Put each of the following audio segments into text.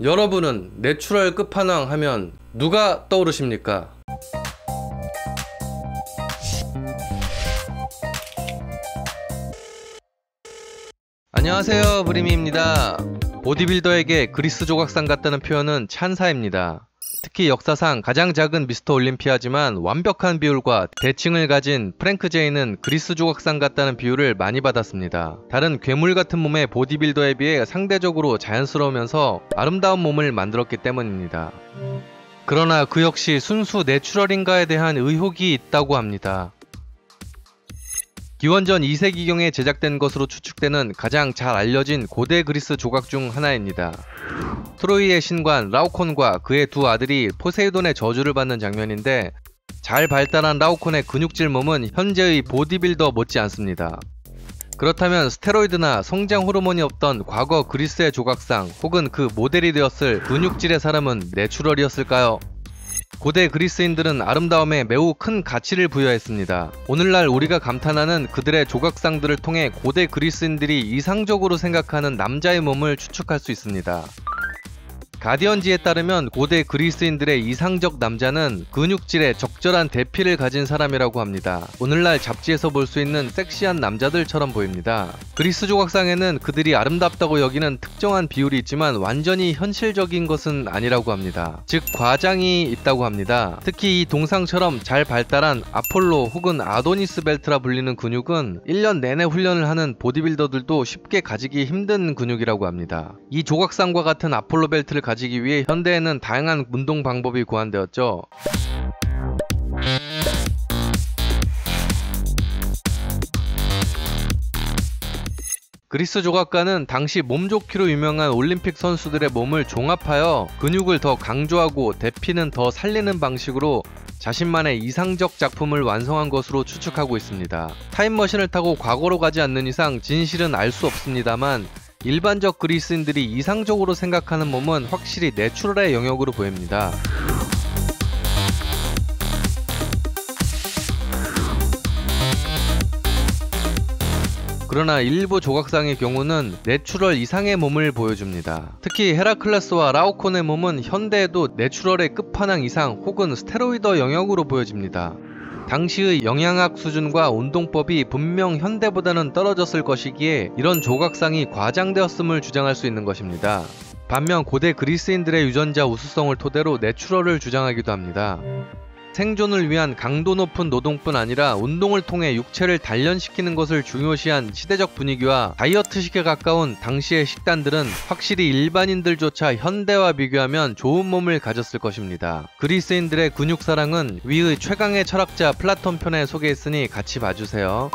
여러분은 내추럴 끝판왕 하면 누가 떠오르십니까? 안녕하세요, 브리미입니다. 보디빌더에게 그리스 조각상 같다는 표현은 찬사입니다. 특히 역사상 가장 작은 미스터 올림피아지만 완벽한 비율과 대칭을 가진 프랭크 제이는 그리스 조각상 같다는 비유를 많이 받았습니다. 다른 괴물 같은 몸의 보디빌더에 비해 상대적으로 자연스러우면서 아름다운 몸을 만들었기 때문입니다. 그러나 그 역시 순수 내추럴인가에 대한 의혹이 있다고 합니다. 기원전 2세기경에 제작된 것으로 추측되는 가장 잘 알려진 고대 그리스 조각 중 하나입니다. 트로이의 신관 라오콘과 그의 두 아들이 포세이돈의 저주를 받는 장면인데, 잘 발달한 라오콘의 근육질 몸은 현재의 보디빌더 못지 않습니다. 그렇다면 스테로이드나 성장 호르몬이 없던 과거 그리스의 조각상 혹은 그 모델이 되었을 근육질의 사람은 내추럴이었을까요? 고대 그리스인들은 아름다움에 매우 큰 가치를 부여했습니다. 오늘날 우리가 감탄하는 그들의 조각상들을 통해 고대 그리스인들이 이상적으로 생각하는 남자의 몸을 추측할 수 있습니다. 가디언지에 따르면 고대 그리스인들의 이상적 남자는 근육질에 적절한 대피를 가진 사람이라고 합니다. 오늘날 잡지에서 볼 수 있는 섹시한 남자들처럼 보입니다. 그리스 조각상에는 그들이 아름답다고 여기는 특정한 비율이 있지만 완전히 현실적인 것은 아니라고 합니다. 즉 과장이 있다고 합니다. 특히 이 동상처럼 잘 발달한 아폴로 혹은 아도니스 벨트라 불리는 근육은 1년 내내 훈련을 하는 보디빌더들도 쉽게 가지기 힘든 근육이라고 합니다. 이 조각상과 같은 아폴로 벨트를 가지기 위해 현대에는 다양한 운동 방법이 고안되었죠. 그리스 조각가는 당시 몸 좋기로 유명한 올림픽 선수들의 몸을 종합하여 근육을 더 강조하고 대피는 더 살리는 방식으로 자신만의 이상적 작품을 완성한 것으로 추측하고 있습니다. 타임머신을 타고 과거로 가지 않는 이상 진실은 알 수 없습니다만, 일반적 그리스인들이 이상적으로 생각하는 몸은 확실히 내추럴의 영역으로 보입니다. 그러나 일부 조각상의 경우는 내추럴 이상의 몸을 보여줍니다. 특히 헤라클레스와 라오콘의 몸은 현대에도 내추럴의 끝판왕 이상 혹은 스테로이드 영역으로 보여집니다. 당시의 영양학 수준과 운동법이 분명 현대보다는 떨어졌을 것이기에 이런 조각상이 과장되었음을 주장할 수 있는 것입니다. 반면 고대 그리스인들의 유전자 우수성을 토대로 내추럴을 주장하기도 합니다. 생존을 위한 강도 높은 노동뿐 아니라 운동을 통해 육체를 단련시키는 것을 중요시한 시대적 분위기와 다이어트식에 가까운 당시의 식단들은 확실히 일반인들조차 현대와 비교하면 좋은 몸을 가졌을 것입니다. 그리스인들의 근육사랑은 위의 최강의 철학자 플라톤 편에 소개했으니 같이 봐주세요.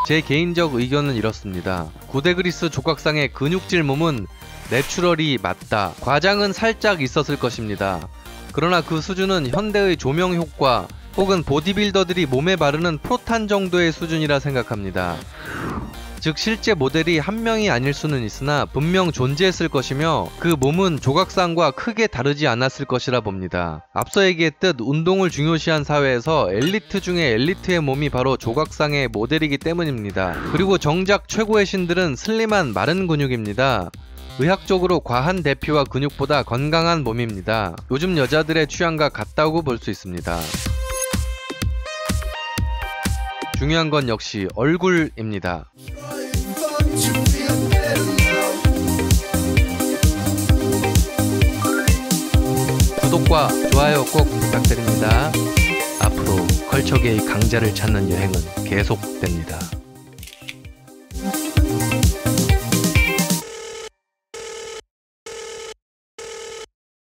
제 개인적 의견은 이렇습니다. 고대 그리스 조각상의 근육질 몸은 내추럴이 맞다. 과장은 살짝 있었을 것입니다. 그러나 그 수준은 현대의 조명 효과 혹은 보디빌더들이 몸에 바르는 프로탄 정도의 수준이라 생각합니다. 즉 실제 모델이 한 명이 아닐 수는 있으나 분명 존재했을 것이며 그 몸은 조각상과 크게 다르지 않았을 것이라 봅니다. 앞서 얘기했듯 운동을 중요시한 사회에서 엘리트 중에 엘리트의 몸이 바로 조각상의 모델이기 때문입니다. 그리고 정작 최고의 신들은 슬림한 마른 근육입니다. 의학적으로 과한 대피와 근육보다 건강한 몸입니다. 요즘 여자들의 취향과 같다고 볼 수 있습니다. 중요한 건 역시 얼굴입니다. 구독과 좋아요 꼭 부탁드립니다. 앞으로 컬처계의 강자를 찾는 여행은 계속됩니다.